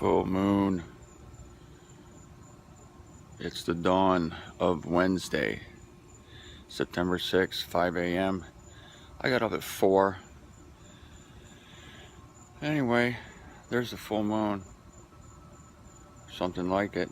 Full moon. It's the dawn of Wednesday, September 6th, 5 a.m. I got up at 4. Anyway, there's the full moon. Something like it.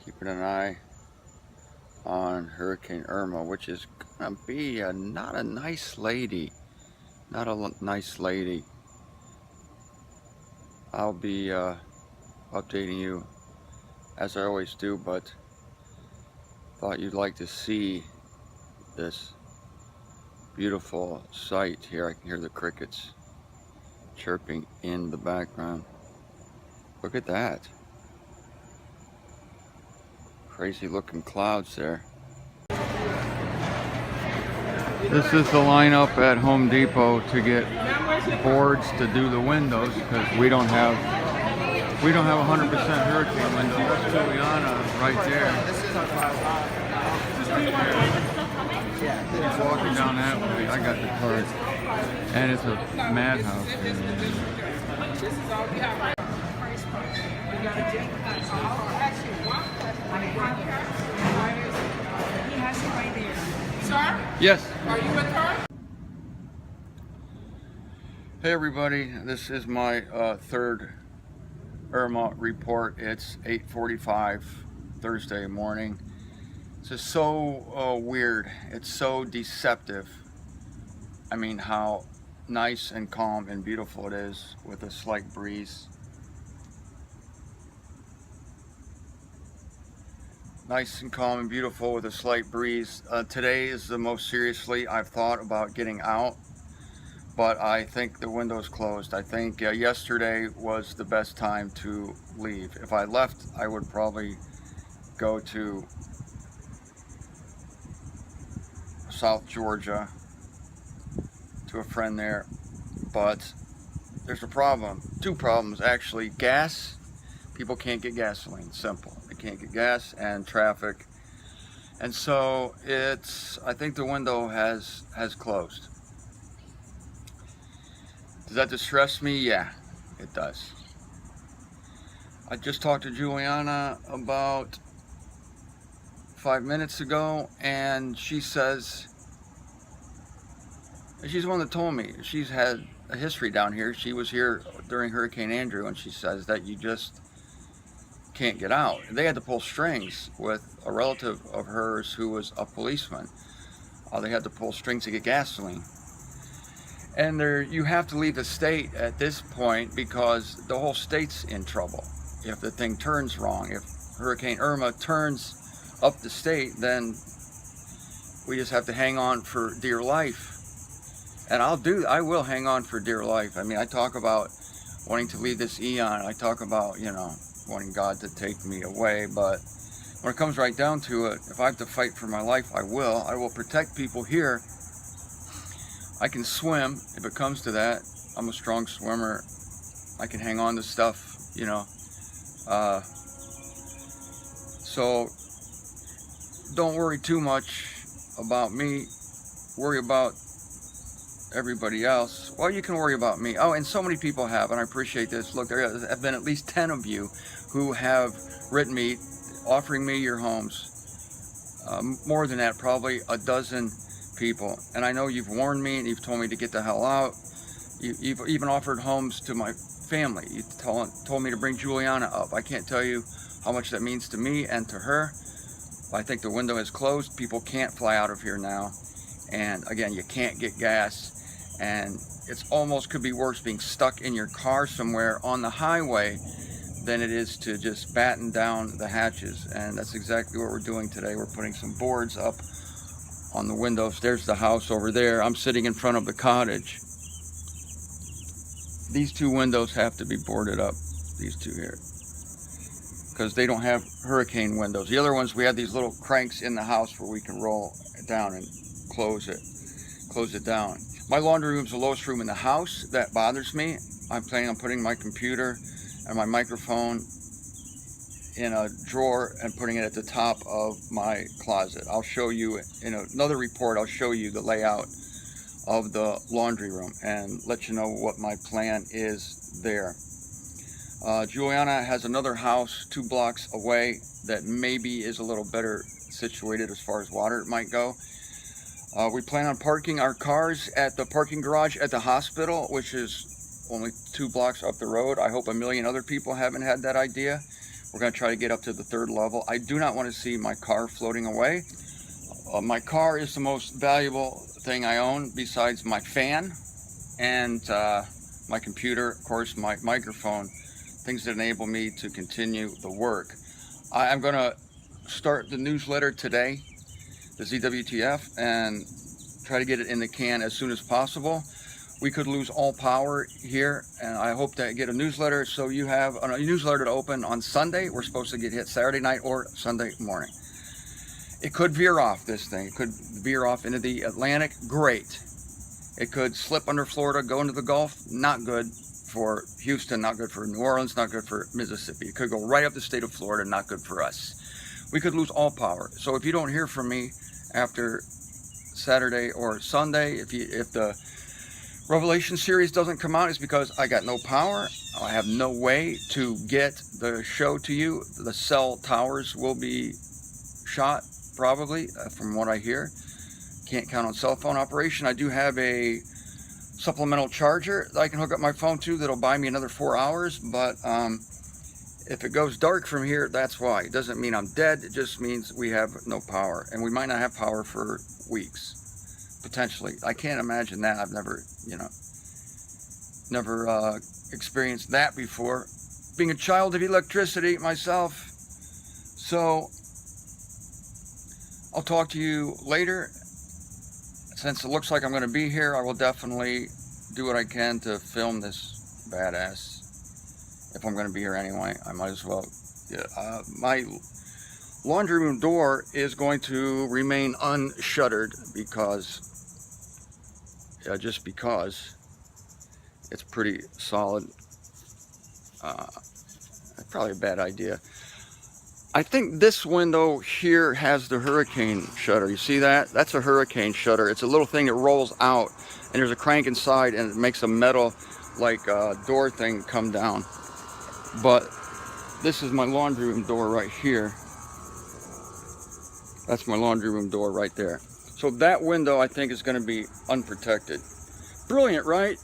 Keeping an eye on Hurricane Irma, which is gonna be not a nice lady. Not a nice lady. I'll be updating you as I always do, but thought you'd like to see this beautiful sight here. I can hear the crickets chirping in the background. Look at that. Crazy looking clouds there. This is the lineup at Home Depot to get boards to do the windows because we don't have 100% hurricane windows. That's Juliana right there. She's walking down that way. I got the card. And it's a madhouse here. He has it right there. Sir? Yes. Are you with her? Hey everybody, this is my third Irma report. It's 8:45 Thursday morning. It's just so weird. It's so deceptive. I mean, how nice and calm and beautiful it is with a slight breeze. Nice and calm and beautiful with a slight breeze. Today is the most seriously I've thought about getting out, but I think the window's closed. I think yesterday was the best time to leave. If I left, I would probably go to South Georgia to a friend there, but there's a problem. Two problems actually. Gas. People can't get gasoline. Simple. They can't get gas, and traffic. And so I think the window has closed. Does that distress me? Yeah, it does. I just talked to Juliana about 5 minutes ago, and she says, she's the one that told me, she's had a history down here. She was here during Hurricane Andrew, and she says that you just can't get out. They had to pull strings with a relative of hers who was a policeman. They had to pull strings to get gasoline. And you have to leave the state at this point because the whole state's in trouble. If the thing turns wrong, if Hurricane Irma turns up the state, then we just have to hang on for dear life. And I will hang on for dear life. I mean, I talk about wanting to leave this eon. I talk about, wanting God to take me away, but when it comes right down to it, if I have to fight for my life, I will. I will protect people here. I can swim if it comes to that. I'm a strong swimmer. I can hang on to stuff, so don't worry too much about me. Worry about everybody else. Well, you can worry about me. Oh, and so many people have, and I appreciate this. Look, there have been at least 10 of you who have written me, offering me your homes. More than that, probably a dozen people. And I know you've warned me and you've told me to get the hell out. You've even offered homes to my family. You told me to bring Juliana up. I can't tell you how much that means to me and to her. I think the window is closed. People can't fly out of here now. And again, you can't get gas. And it's almost could be worse being stuck in your car somewhere on the highway than it is to just batten down the hatches. And that's exactly what we're doing today. We're putting some boards up on the windows. There's the house over there. I'm sitting in front of the cottage. These two windows have to be boarded up, these two here, because they don't have hurricane windows. The other ones, we have these little cranks in the house where we can roll it down and close it down. My laundry room's the lowest room in the house. That bothers me. I'm planning on putting my computer and my microphone in a drawer and putting it at the top of my closet. I'll show you in another report. I'll show you the layout of the laundry room and let you know what my plan is there. Juliana has another house 2 blocks away that maybe is a little better situated as far as water might go. We plan on parking our cars at the parking garage at the hospital, which is only 2 blocks up the road. I hope a million other people haven't had that idea. We're going to try to get up to the 3rd level. I do not want to see my car floating away. My car is the most valuable thing I own besides my fan and my computer, of course, my microphone, things that enable me to continue the work. I'm going to start the newsletter today, the ZWTF, and try to get it in the can as soon as possible. We could lose all power here, and I hope to get a newsletter so you have a newsletter to open on Sunday. We're supposed to get hit Saturday night or Sunday morning. It could veer off, this thing. It could veer off into the Atlantic. Great. It could slip under Florida, go into the Gulf. Not good for Houston, not good for New Orleans, not good for Mississippi. It could go right up the state of Florida, not good for us. We could lose all power. So if you don't hear from me after Saturday or Sunday, if the Revelation series doesn't come out, it's because I got no power. I have no way to get the show to you. The cell towers will be shot probably, from what I hear. Can't count on cell phone operation. I do have a supplemental charger that I can hook up my phone to that'll buy me another 4 hours, but if it goes dark from here, that's why. It doesn't mean I'm dead. It just means we have no power, and we might not have power for weeks, potentially. I can't imagine that. I've never experienced that before, being a child of electricity myself. So I'll talk to you later. Since it looks like I'm going to be here, I will definitely do what I can to film this badass. If I'm going to be here anyway, I might as well. Yeah, my laundry room door is going to remain unshuttered because, just because it's pretty solid. Probably a bad idea. I think this window here has the hurricane shutter. You see that? That's a hurricane shutter. It's a little thing that rolls out, and there's a crank inside, and it makes a metal, like door thing come down. But this is my laundry room door right here. That's my laundry room door right there. So that window, I think, is going to be unprotected. Brilliant, right?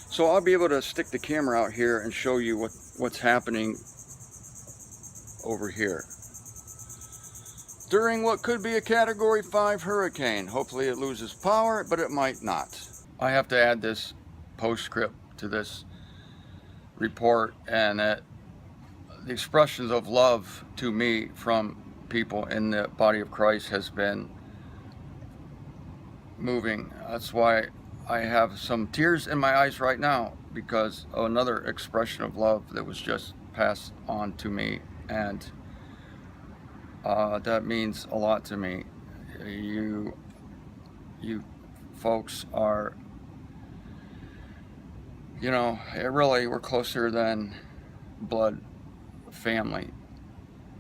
So I'll be able to stick the camera out here and show you what's happening over here during what could be a Category 5 hurricane. Hopefully it loses power, but it might not. I have to add this postscript to this report, and that the expressions of love to me from people in the body of Christ has been moving. That's why I have some tears in my eyes right now, because of another expression of love that was just passed on to me, and that means a lot to me. You folks are, really, we're closer than blood family.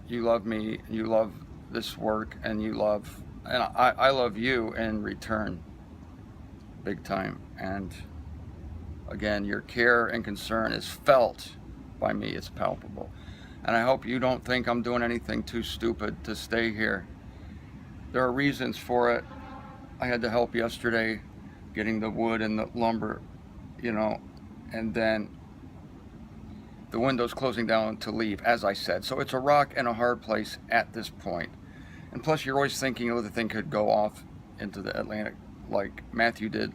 You love me, you love this work, and I love you in return, big time. And again, your care and concern is felt by me. It's palpable. And I hope you don't think I'm doing anything too stupid to stay here. There are reasons for it. I had to help yesterday getting the wood and the lumber, and then the windows closing down to leave, as I said. So it's a rock and a hard place at this point. And plus, you're always thinking, the thing could go off into the Atlantic like Matthew did.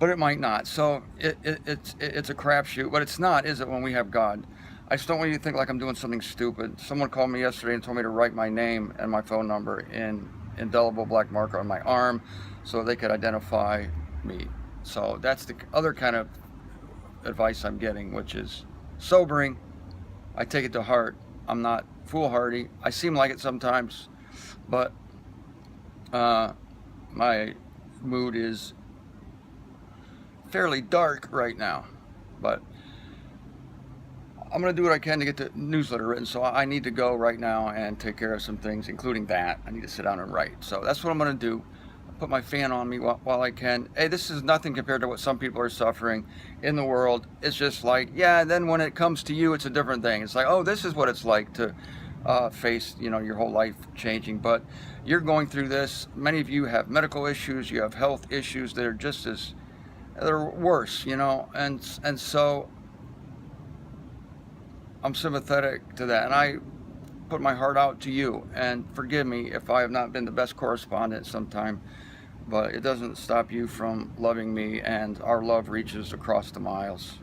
But it might not. So it's a crapshoot. But it's not, is it, when we have God? I just don't want you to think like I'm doing something stupid. Someone called me yesterday and told me to write my name and my phone number in indelible black marker on my arm so they could identify me. So that's the other kind of advice I'm getting, which is sobering. I take it to heart. I'm not foolhardy. I seem like it sometimes, but my mood is fairly dark right now. But I'm going to do what I can to get the newsletter written, so I need to go right now and take care of some things, including that. I need to sit down and write. So that's what I'm going to do. put my fan on me while I can. Hey, this is nothing compared to what some people are suffering in the world. It's just like, yeah, then when it comes to you, it's a different thing. It's like, oh, this is what it's like to face, your whole life changing. But you're going through this. Many of you have medical issues. You have health issues that are just as, they're worse, and so I'm sympathetic to that. And I put my heart out to you, and forgive me if I have not been the best correspondent sometime, but it doesn't stop you from loving me, and our love reaches across the miles.